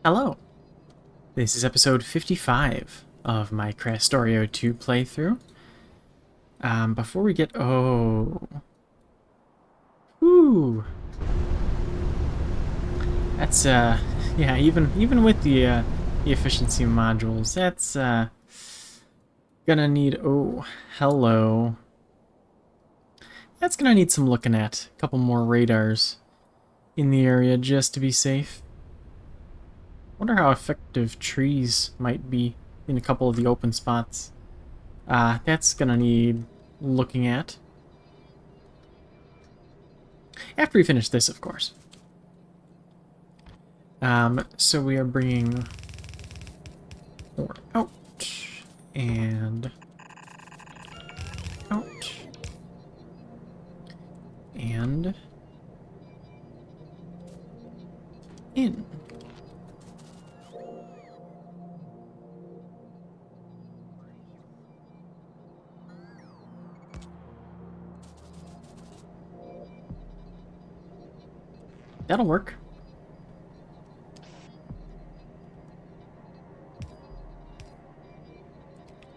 Hello! This is episode 55 of my Krastorio 2 playthrough. Before we get... Oh... Whew! That's, yeah, even with the efficiency modules, that's, gonna need... Oh, hello. That's gonna need some looking at. A couple more radars in the area just to be safe. Wonder how effective trees might be in a couple of the open spots. That's gonna need looking at. After we finish this, of course. So we are bringing ore out and out and in. That'll work.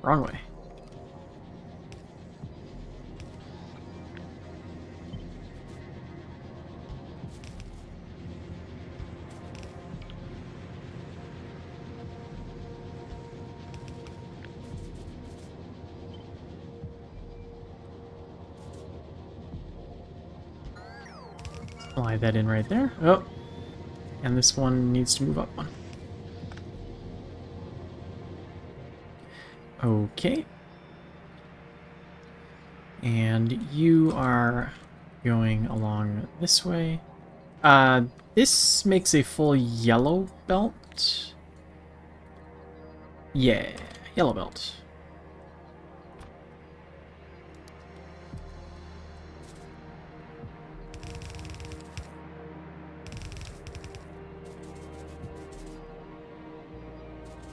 Wrong way. Slide that in right there. Oh, and this one needs to move up one. Okay. And you are going along this way. This makes a full yellow belt. Yeah, yellow belt.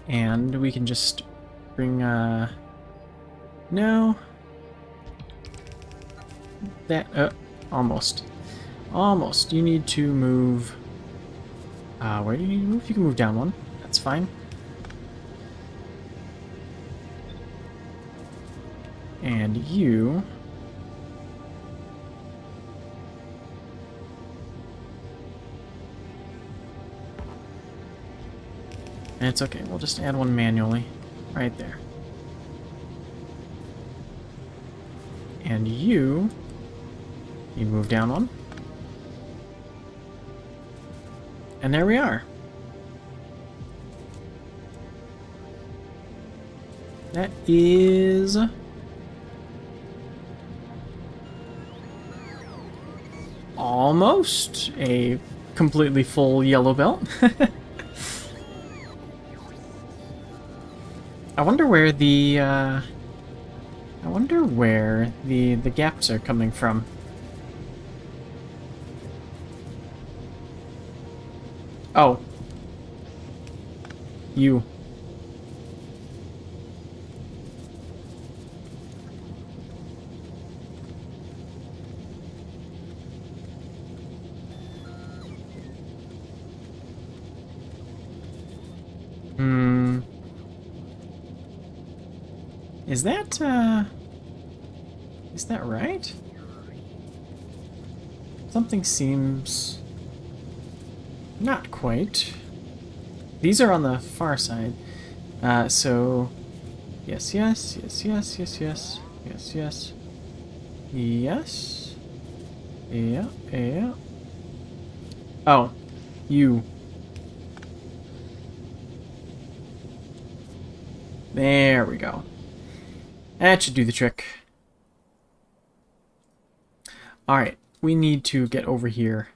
And we can just bring, no. That, almost. Almost. You need to move, where do you need to move? You can move down one. That's fine. And you... And it's okay, we'll just add one manually. Right there. And you move down one. And there we are. That is... almost a completely full yellow belt. I wonder where the the gaps are coming from. Oh. You. Is that right? Something seems not quite. These are on the far side. So yes, yes, yes, yes, yes, yes, yes, yes. Yes. Yeah, yeah. Oh, you. There we go. That should do the trick. Alright, we need to get over here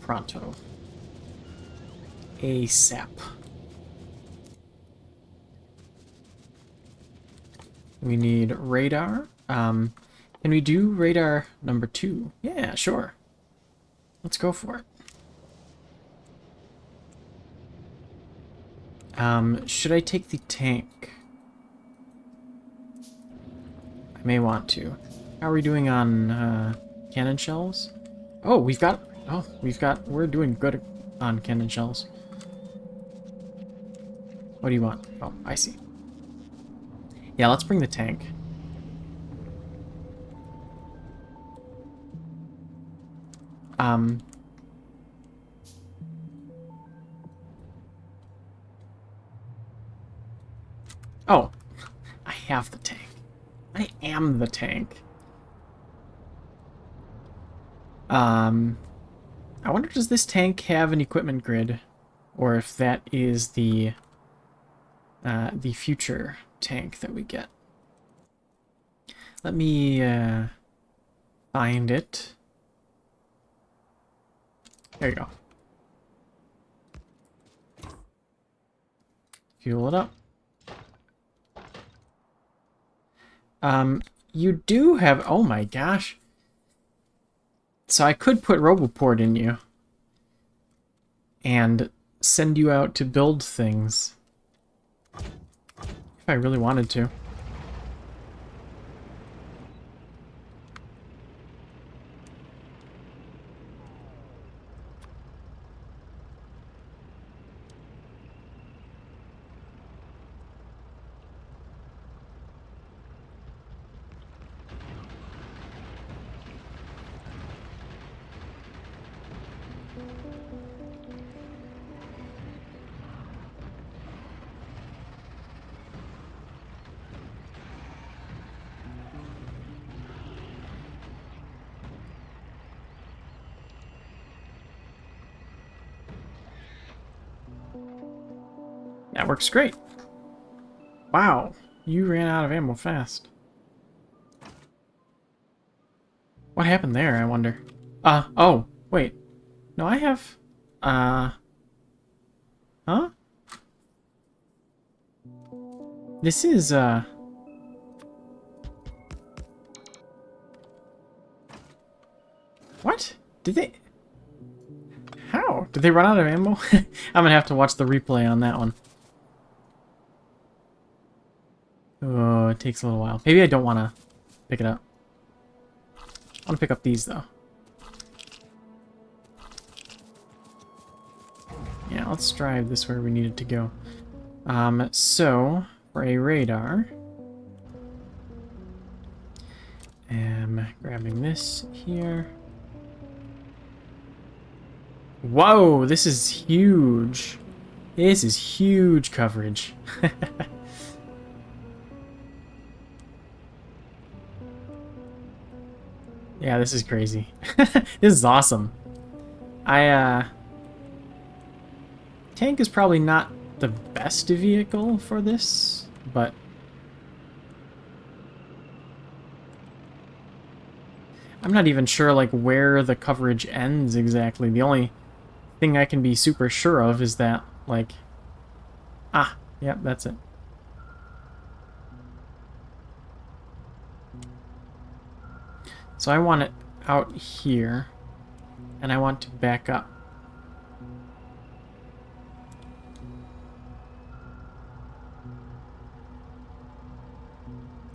pronto. ASAP. We need radar. Can we do radar number 2? Yeah, sure. Let's go for it. Should I take the tank? I may want to. How are we doing on cannon shells? Oh, we're doing good on cannon shells. What do you want? Oh, I see. Yeah, let's bring the tank. Oh, I have the tank. I am the tank. I wonder, does this tank have an equipment grid? Or if that is the future tank that we get. Let me find it. There you go. Fuel it up. You do have... Oh my gosh. So I could put Roboport in you. And send you out to build things. If I really wanted to. That works great. Wow, you ran out of ammo fast. What happened there, I wonder? Oh, wait. No, I have... Huh? This is, What? Did they... How? Did they run out of ammo? I'm gonna have to watch the replay on that one. Oh, it takes a little while. Maybe I don't want to pick it up. I want to pick up these, though. Yeah, let's drive this where we need it to go. So, for a radar... I'm grabbing this here. Whoa, this is huge. This is huge coverage. Yeah, this is crazy. This is awesome. Tank is probably not the best vehicle for this, but... I'm not even sure, like, where the coverage ends exactly. The only thing I can be super sure of is that, like... Ah, yep, that's it. So I want it out here, and I want to back up.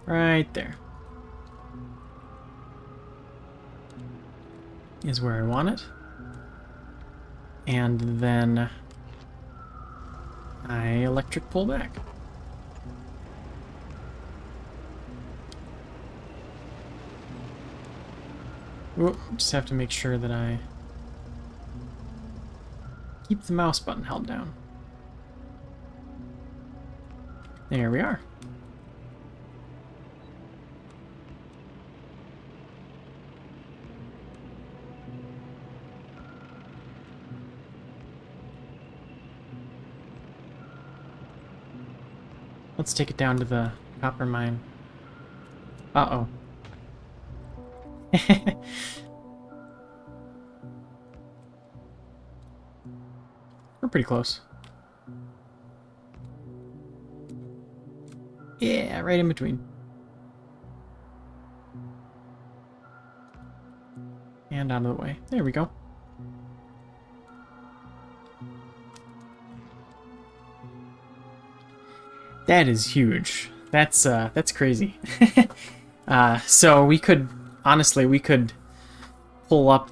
Right there. Is where I want it. And then I electric pull back. Ooh, just have to make sure that I keep the mouse button held down. There we are. Let's take it down to the copper mine. Uh-oh. We're pretty close. Yeah, right in between. And out of the way. There we go. That is huge. That's crazy. So we could, honestly, we could pull up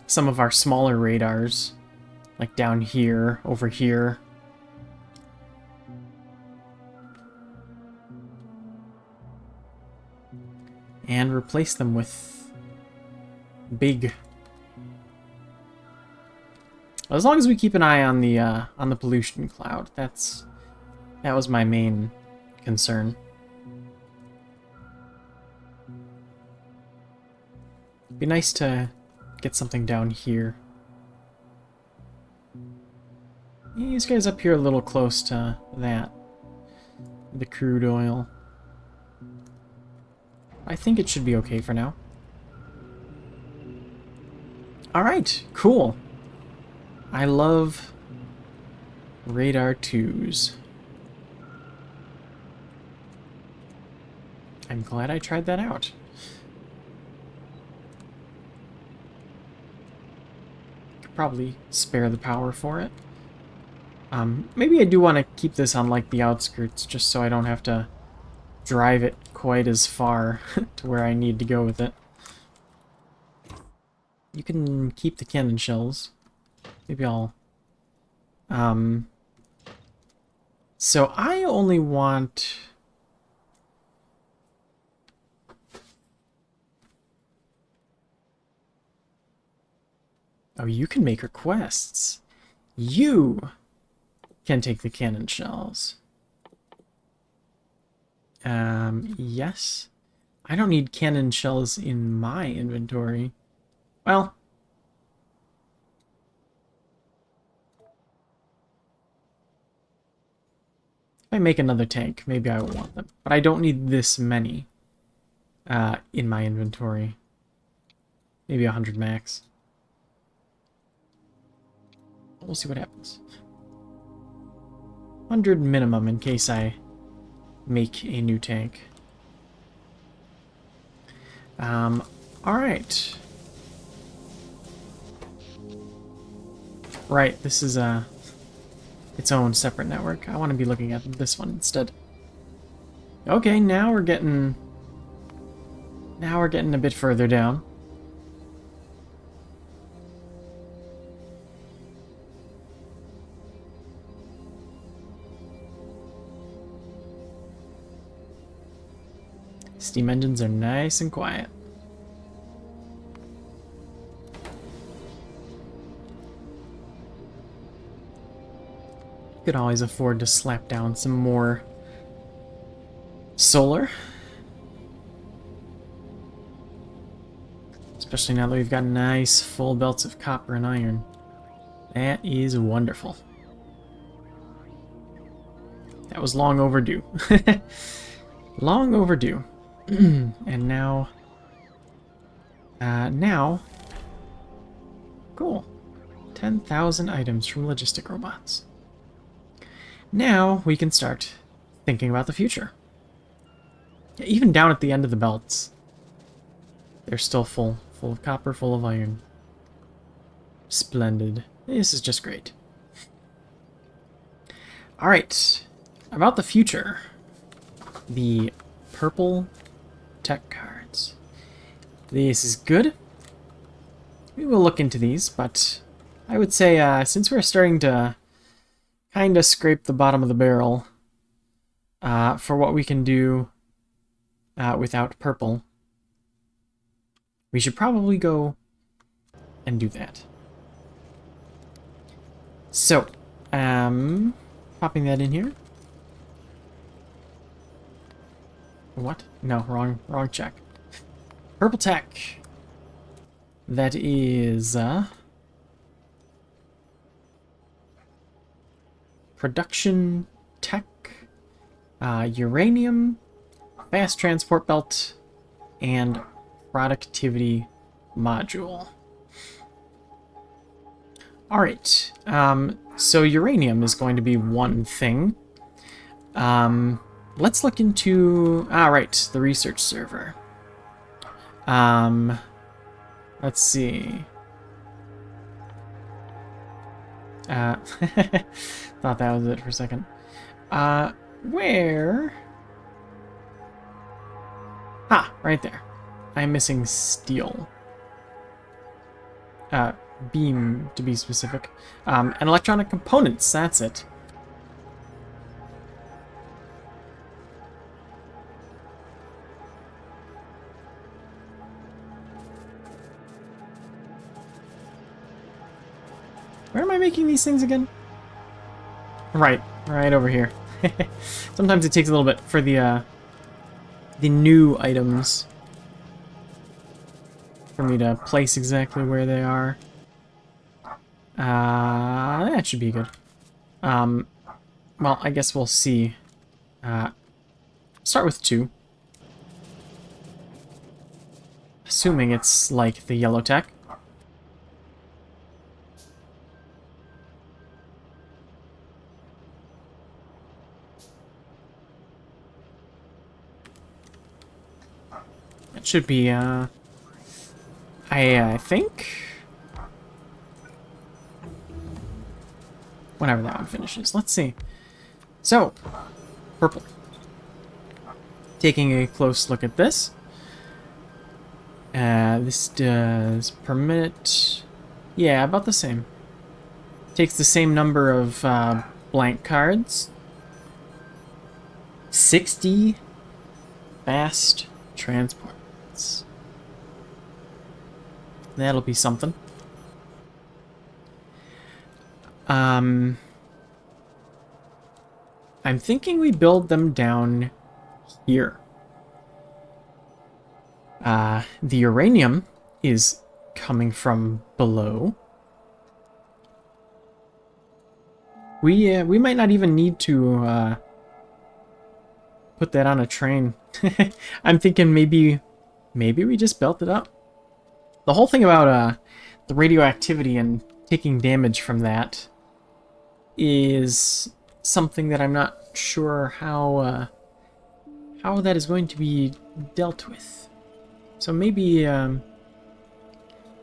some of our smaller radars like down here, over here. And replace them with big. As long as we keep an eye on the pollution cloud, that was my main concern. It'd be nice to get something down here. These guys up here are a little close to that. The crude oil. I think it should be okay for now. Alright, cool. I love radar 2s. I'm glad I tried that out. Could probably spare the power for it. Maybe I do want to keep this on like the outskirts just so I don't have to drive it quite as far to where I need to go with it. You can keep the cannon shells. Maybe I'll... So I only want... Oh, you can make requests. You can take the cannon shells. Yes. I don't need cannon shells in my inventory. Well... If I make another tank, maybe I will want them. But I don't need this many in my inventory. Maybe 100 max. We'll see what happens. 100 minimum in case I make a new tank. Alright. Right, this is its own separate network. I want to be looking at this one instead. Okay, now we're getting a bit further down. Steam engines are nice and quiet. Could always afford to slap down some more solar. Especially now that we've got nice full belts of copper and iron. That is wonderful. That was long overdue. Long overdue. And now... Cool. 10,000 items from logistic robots. Now we can start thinking about the future. Yeah, even down at the end of the belts, they're still full of copper, full of iron. Splendid. This is just great. Alright, about the future. The purple tech cards. This is good. We will look into these, but I would say since we're starting to kind of scrape the bottom of the barrel for what we can do without purple, we should probably go and do that. So, popping that in here. What? No, wrong check. Purple tech. That is production tech, uranium, fast transport belt, and productivity module. Alright, so uranium is going to be one thing. Let's look into... right, the research server. Let's see. Thought that was it for a second. Where? Ah, right there. I'm missing steel. beam, to be specific. And electronic components, that's it. Where am I making these things again? Right over here. Sometimes it takes a little bit for the new items for me to place exactly where they are. That should be good. Well, I guess we'll see. Start with 2. Assuming it's like the yellow tech. It should be, I think... Whenever that one finishes. Let's see. So, purple. Taking a close look at this. This does per minute... Yeah, about the same. Takes the same number of blank cards. 60 fast transports. That'll be something. I'm thinking we build them down here. The uranium is coming from below. We might not even need to put that on a train. I'm thinking maybe we just built it up. The whole thing about the radioactivity and taking damage from that is something that I'm not sure how that is going to be dealt with. So maybe oh,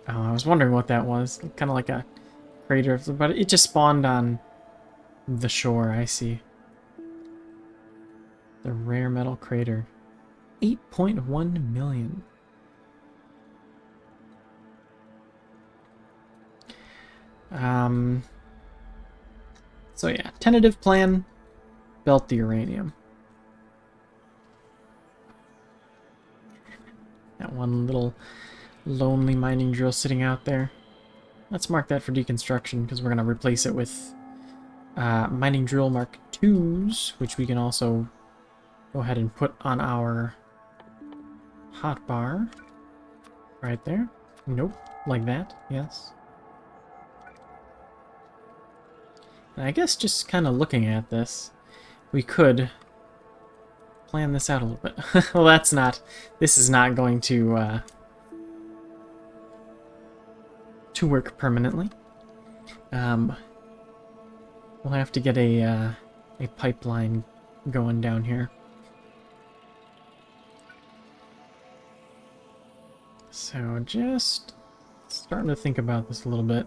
I was wondering what that was. Kind of like a crater, but it just spawned on the shore. I see. The rare metal crater. 8.1 million. So yeah, tentative plan, belt the uranium. That one little lonely mining drill sitting out there. Let's mark that for deconstruction, because we're going to replace it with mining drill Mark IIs, which we can also go ahead and put on our hotbar. Right there. Nope. Like that. Yes. And I guess just kind of looking at this, we could plan this out a little bit. Well, that's not... This is not going to work permanently. We'll have to get a pipeline going down here. So just starting to think about this a little bit.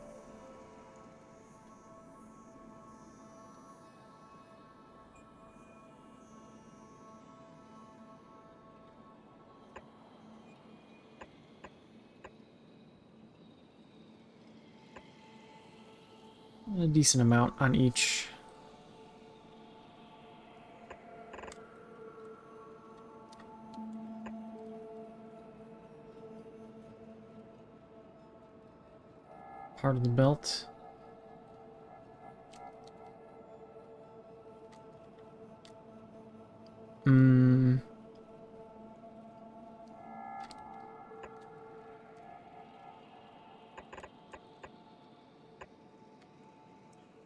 A decent amount on each. Part of the belt.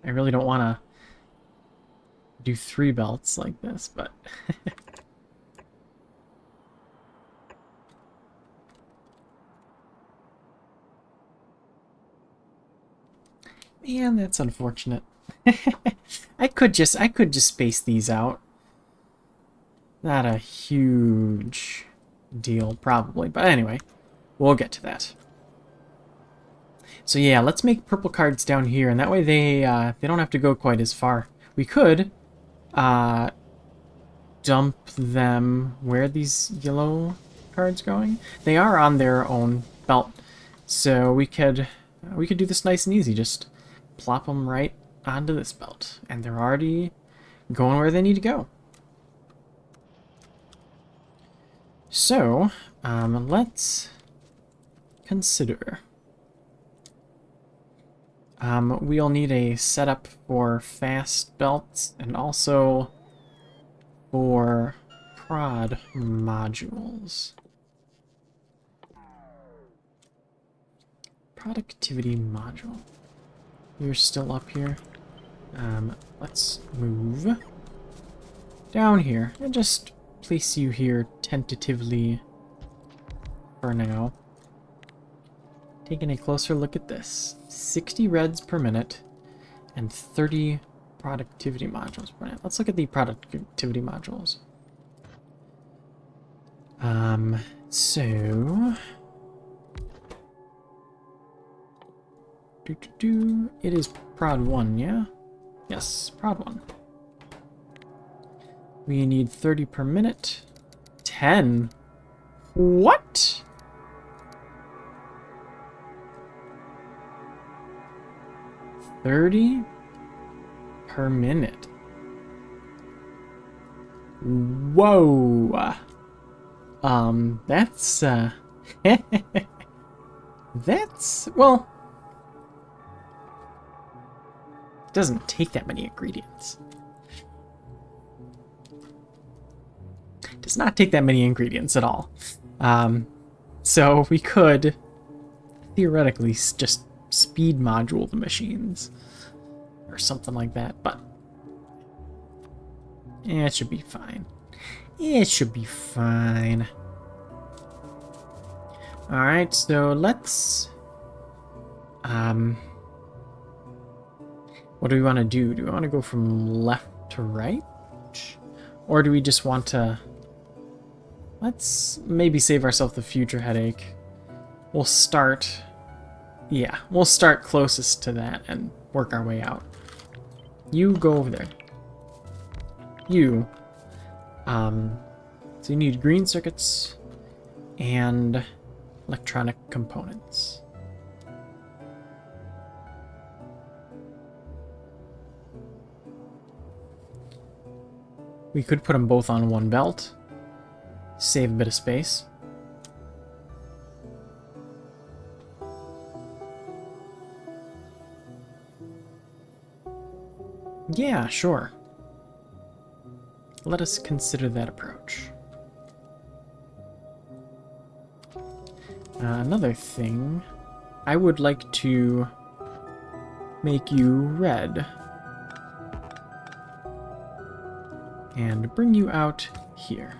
I really don't want to do 3 belts like this, but... Man, that's unfortunate. I could just space these out. Not a huge deal, probably, but anyway, we'll get to that. So yeah, let's make purple cards down here, and that way they don't have to go quite as far. We could dump them... Where are these yellow cards going? They are on their own belt, so we could we could do this nice and easy. Just plop them right onto this belt. And they're already going where they need to go. So, let's consider. We'll need a setup for fast belts and also for prod modules. Productivity module. You're still up here. Let's move down here and just place you here tentatively for now. Taking a closer look at this. 60 reds per minute and 30 productivity modules per minute. Let's look at the productivity modules. So it is prod 1, yeah? Yes, prod 1. We need 30 per minute. 10? What? $30 per minute. Whoa. That's that's, well, it doesn't take that many ingredients. It does not take that many ingredients at all. So we could theoretically just speed module the machines or something like that, but yeah, it should be fine. It should be fine. Alright, so let's what do we want to do? Do we want to go from left to right? Or do we just want to... Let's maybe save ourselves the future headache. We'll start... Yeah, we'll start closest to that and work our way out. You go over there. You. So you need green circuits and electronic components. We could put them both on one belt, save a bit of space. Yeah, sure. Let us consider that approach. Another thing, I would like to make you red and bring you out here.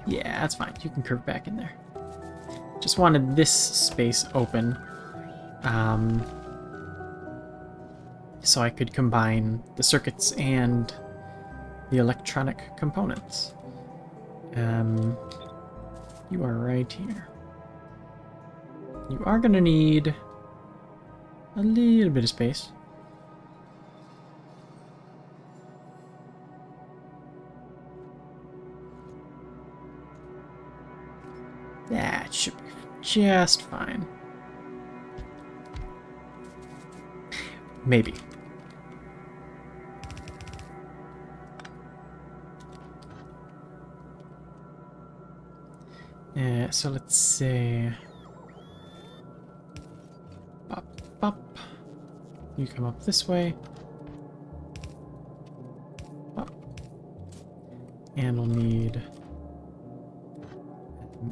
Yeah, that's fine. You can curve back in there. Just wanted this space open so I could combine the circuits and the electronic components. You are right here. You are going to need a little bit of space. That should be just fine. Maybe. So let's say... Up, up. You come up this way. Up. And we'll need...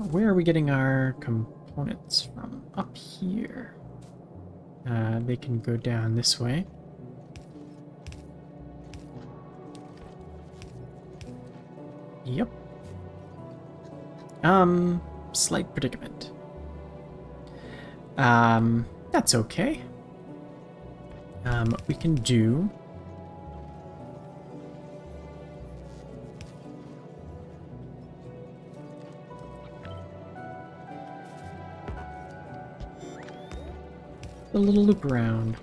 Where are we getting our components from? Up here. They can go down this way. Yep. Slight predicament. That's okay. What we can do... a little loop around.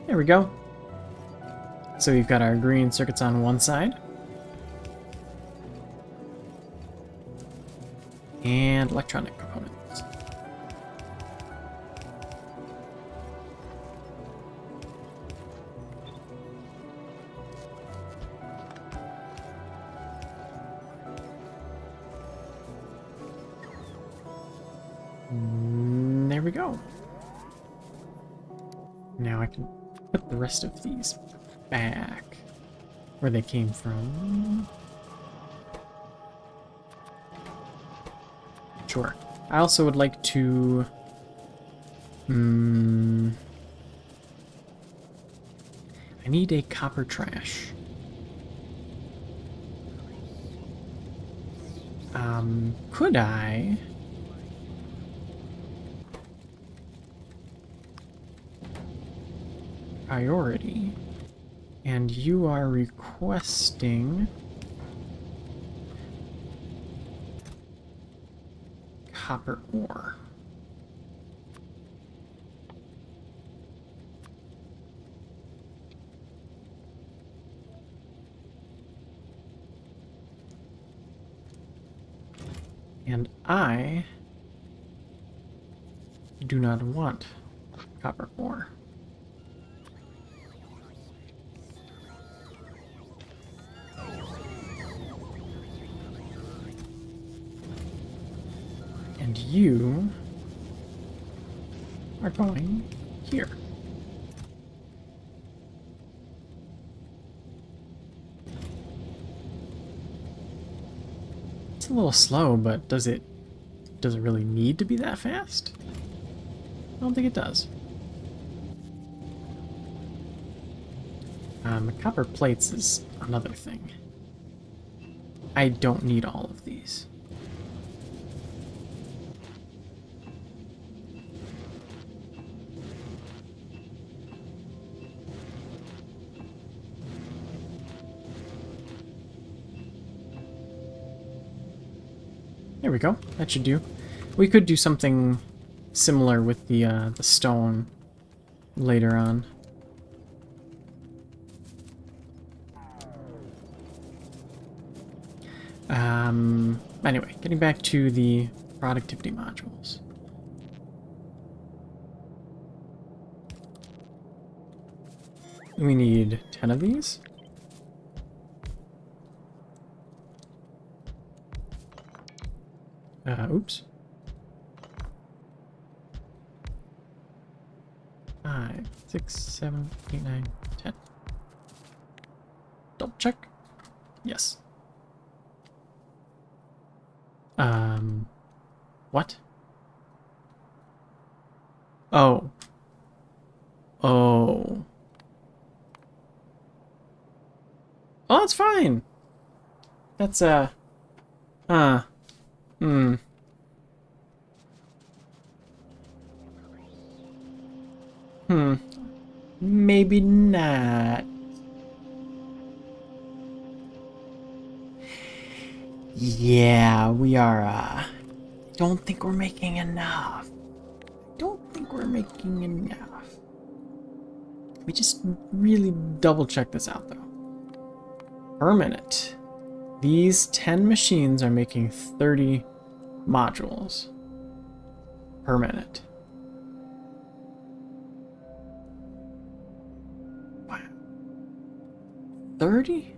There we go. So we've got our green circuits on one side. And electronic components. There we go. Now I can put the rest of these back where they came from. Sure. I also would like to... I need a copper trash. Could I... Priority. And you are requesting... copper ore. And I do not want copper ore. And you are going here. It's a little slow, but does it really need to be that fast? I don't think it does. Copper plates is another thing. I don't need all of these. There we go. That should do. We could do something similar with the stone later on. Anyway, getting back to the productivity modules. We need 10 of these. Oops. 5, 6, 7, 8, 9, 10. Double check. Yes. What? Oh. Oh. Oh, that's fine. That's, maybe not. Yeah, we are, don't think we're making enough. Don't think we're making enough. We just really double check this out, though. Per minute. These 10 machines are making 30 modules per minute. Wow. 30?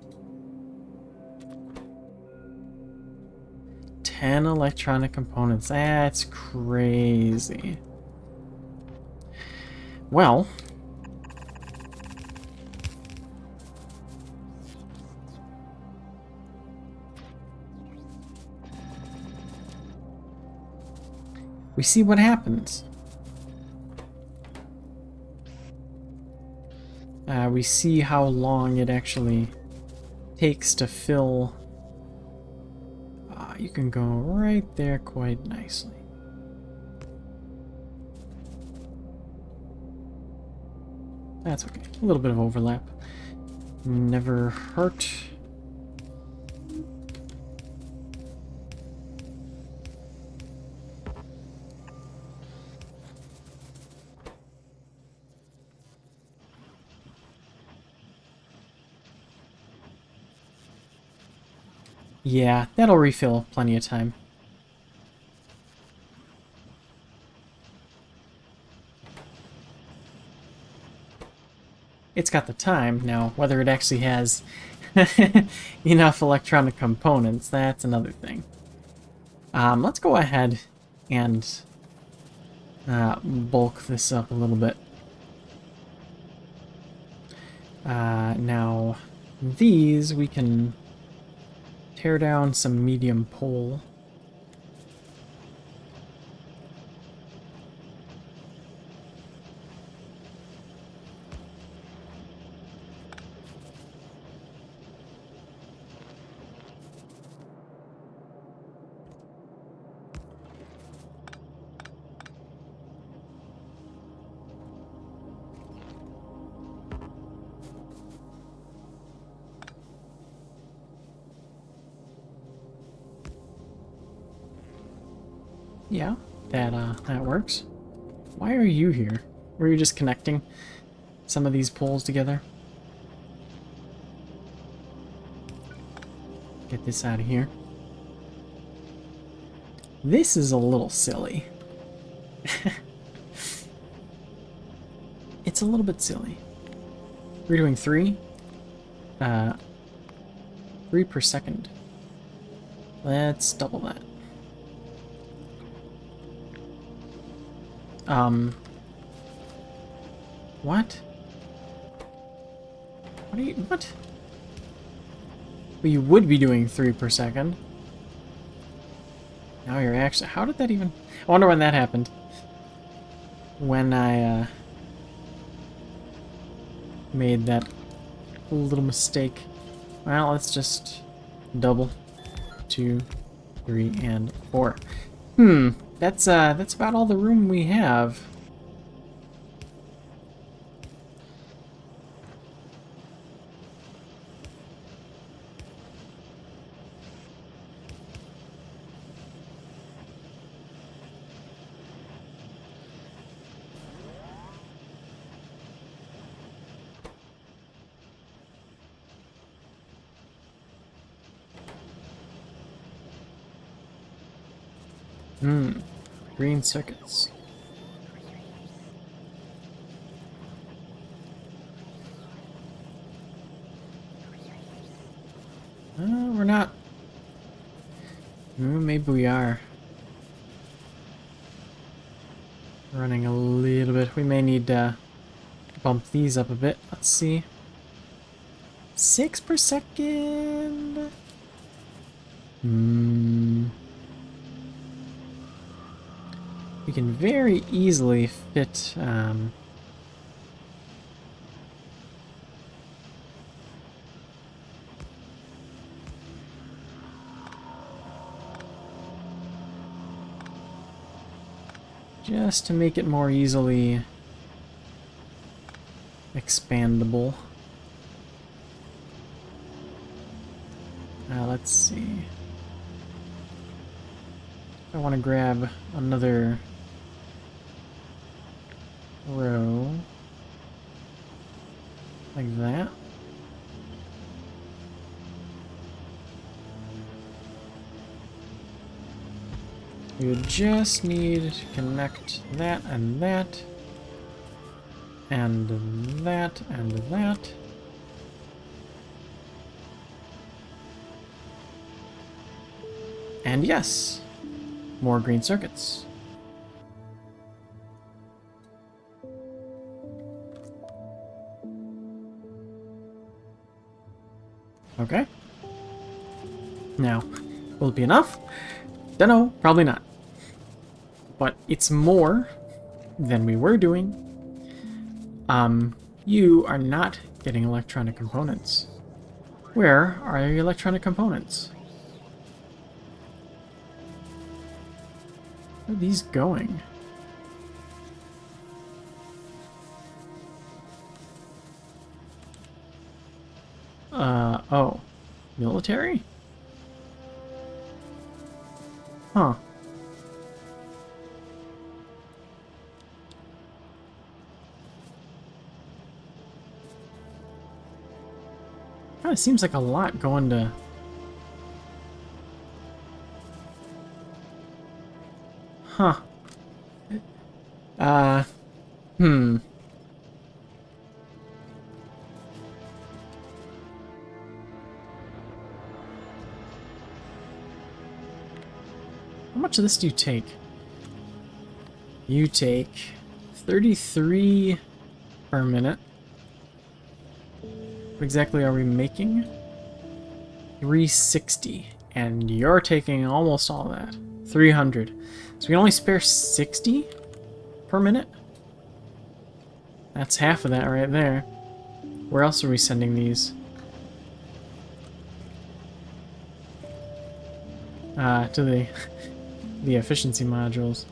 10 electronic components. That's crazy. Well, we see what happens. We see how long it actually takes to fill. You can go right there quite nicely. That's okay. A little bit of overlap. Never hurt. Yeah, that'll refill plenty of time. it's got the time. Now, whether it actually has enough electronic components, that's another thing. Let's go ahead and bulk this up a little bit. Now, these we can tear down some medium pole. Yeah, that works. Why are you here? Were you just connecting some of these poles together? Get this out of here. This is a little silly. It's a little bit silly. We're doing 3? 3 per second. Let's double that. What? What are you, what? Well, you would be doing 3 per second. Now you're actually, how did that even, I wonder when that happened. When I, made that little mistake. Well, let's just double. 2, 3, and 4. That's about all the room we have. Green circuits. We're not. Maybe we are. Running a little bit. We may need to bump these up a bit. Let's see. 6 per second. We can very easily fit, just to make it more easily expandable. Let's see. I want to grab another row like that. We would just need to connect that and that and that and that. And yes, more green circuits. Okay. Now, will it be enough? Dunno, probably not. But it's more than we were doing. You are not getting electronic components. Where are your electronic components? Where are these going? Oh. Military? Huh. Kinda seems like a lot going to... Huh. How much of this do you take? You take 33 per minute. What exactly are we making? 360. And you're taking almost all that. 300. So we can only spare 60 per minute? That's half of that right there. Where else are we sending these? To the efficiency modules.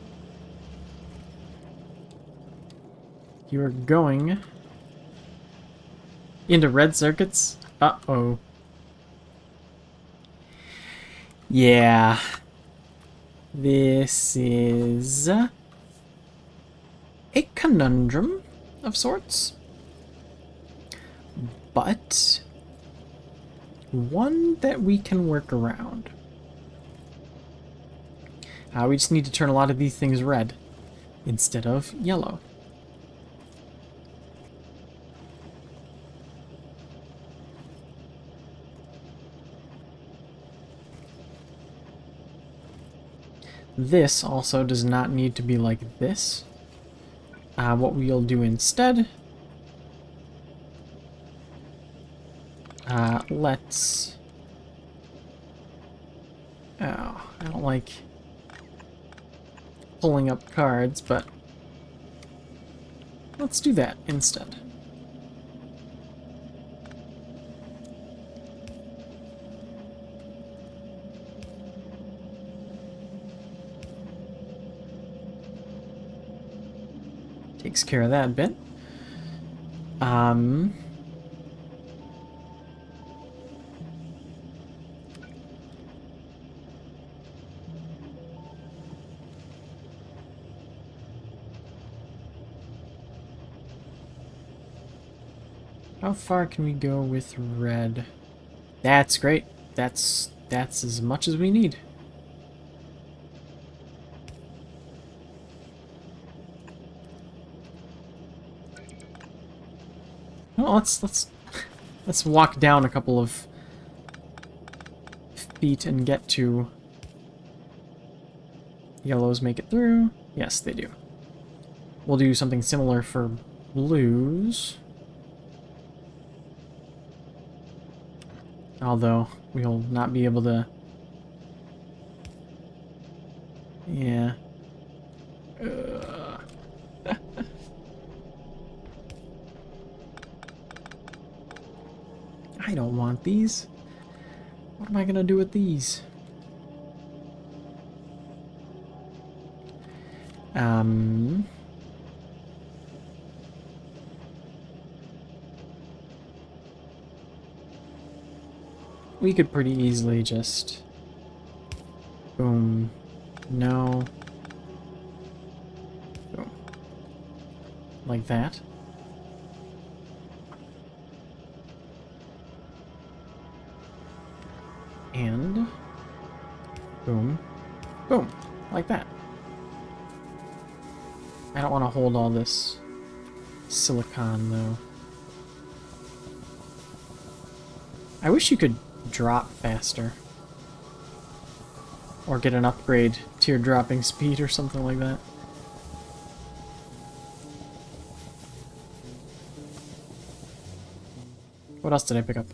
You are going into red circuits? Uh-oh. Yeah. This is a conundrum of sorts. But one that we can work around. We just need to turn a lot of these things red instead of yellow. This also does not need to be like this. What we'll do instead, let's... Oh, I don't like pulling up cards, but let's do that instead. Takes care of that bit. How far can we go with red? That's great. That's as much as we need. Well, let's walk down a couple of feet and get to... Yellows make it through. Yes, they do. We'll do something similar for blues. Although, we'll not be able to... Yeah. I don't want these. What am I gonna do with these? We could pretty easily just... Boom. No. Boom. Like that. And... Boom. Boom. Like that. I don't want to hold all this silicon, though. I wish you could drop faster. Or get an upgrade to your dropping speed or something like that. What else did I pick up?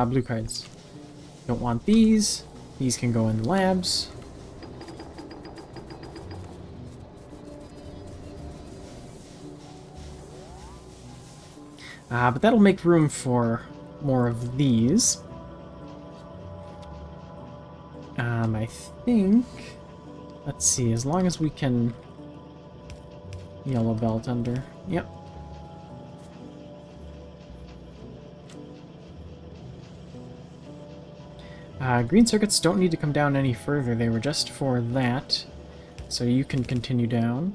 Blue cards. Don't want these. These can go in the labs. But that'll make room for more of these. I think... Let's see, as long as we can... Yellow belt under. Yep. Green circuits don't need to come down any further. They were just for that. So you can continue down.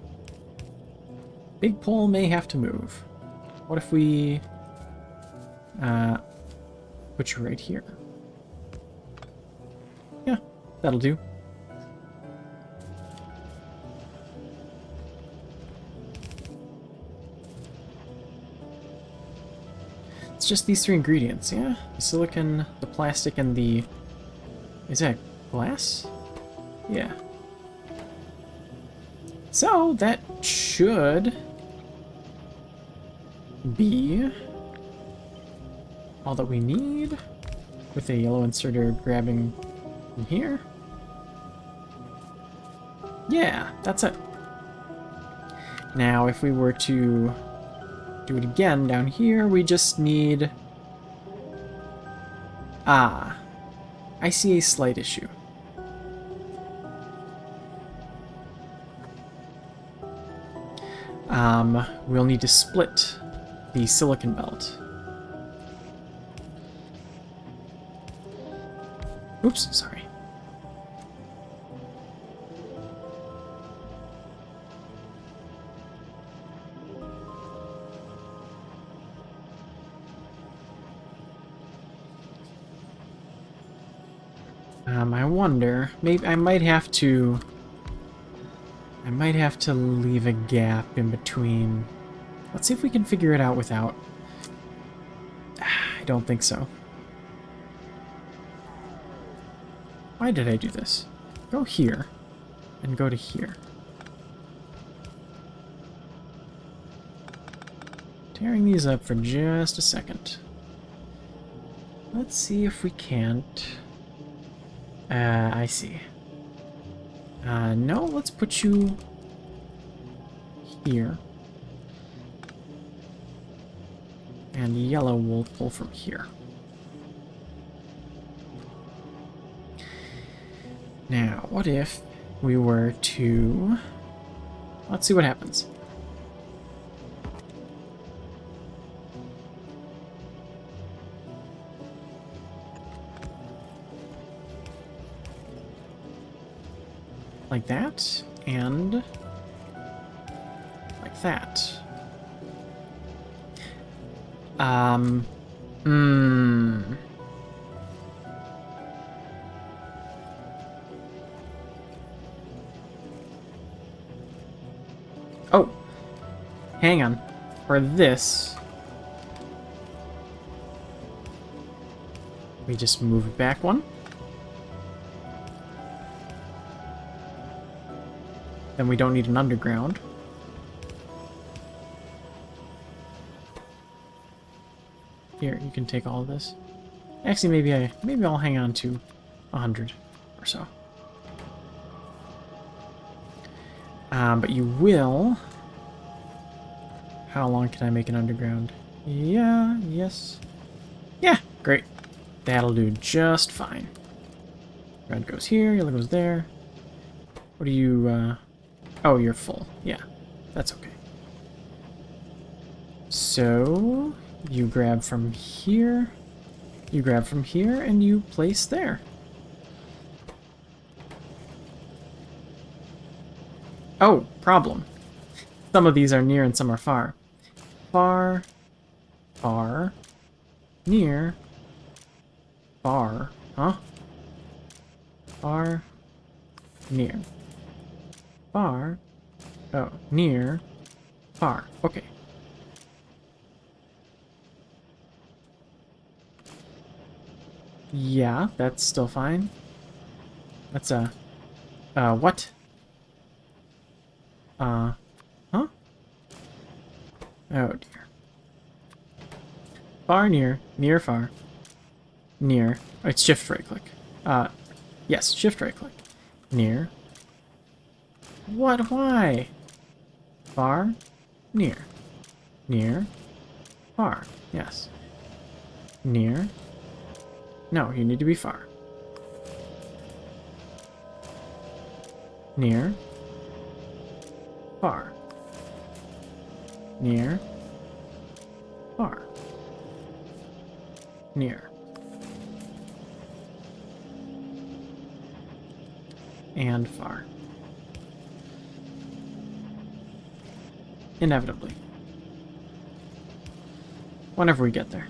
Big pole may have to move. What if we... put you right here? Yeah, that'll do. It's just these three ingredients, yeah? The silicon, the plastic, and the... Is that glass? Yeah. So that should be all that we need, with a yellow inserter grabbing from here. Yeah, that's it. Now, if we were to do it again down here, we just need... Ah, I see a slight issue. We'll need to split the silicon belt. Oops, sorry. I wonder, maybe I might have to leave a gap in between. Let's see if we can figure it out without. I don't think so. Why did I do this? Go here and go to here. Tearing these up for just a second. Let's see if we can't. I see. No, let's put you here. And yellow will pull from here. Now, what if we were to... Let's see what happens. Like that, and like that. Oh, hang on. For this, we just move it back one. Then we don't need an underground. Here, you can take all of this. Actually, maybe I'll hang on to 100 or so. But you will... How long can I make an underground? Yeah, yes. Yeah, great. That'll do just fine. Red goes here, yellow goes there. What do you, Oh, you're full. Yeah, that's okay. So, you grab from here, and you place there. Oh, problem. Some of these are near and some are far. Far, far, near, far, huh? Far, near. Far, oh, near, far, okay. Yeah, that's still fine. That's what? Huh? Oh dear. Far, near, near, far, near. Oh, it's shift right click. Yes, shift right click. Near. What? Why? Far, near, near, far. Yes. Near. No, you need to be far. Near. Far. Near. Far. Near. And far. Inevitably. Whenever we get there.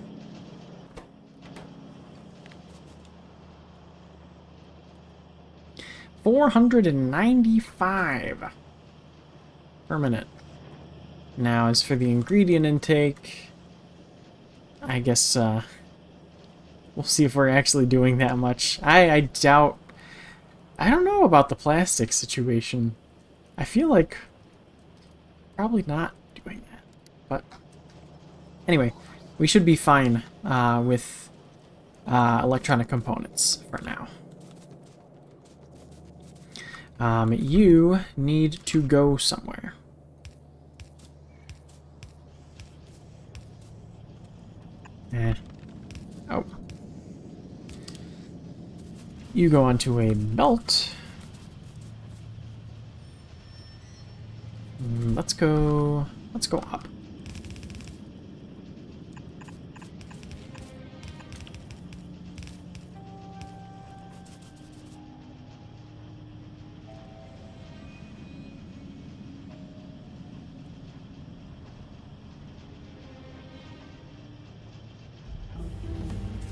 $495 per minute. Now, as for the ingredient intake, I guess we'll see if we're actually doing that much. I doubt. I don't know about the plastic situation. I feel like probably not doing that. But anyway, we should be fine with electronic components for now. You need to go somewhere. Oh. You go onto a belt. Let's go up.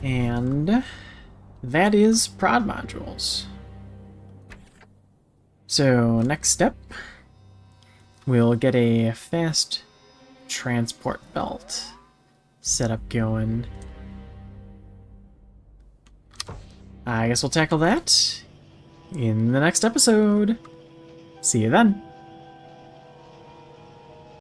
And that is prod modules. So next step, we'll get a fast transport belt setup going. I guess we'll tackle that in the next episode. See you then.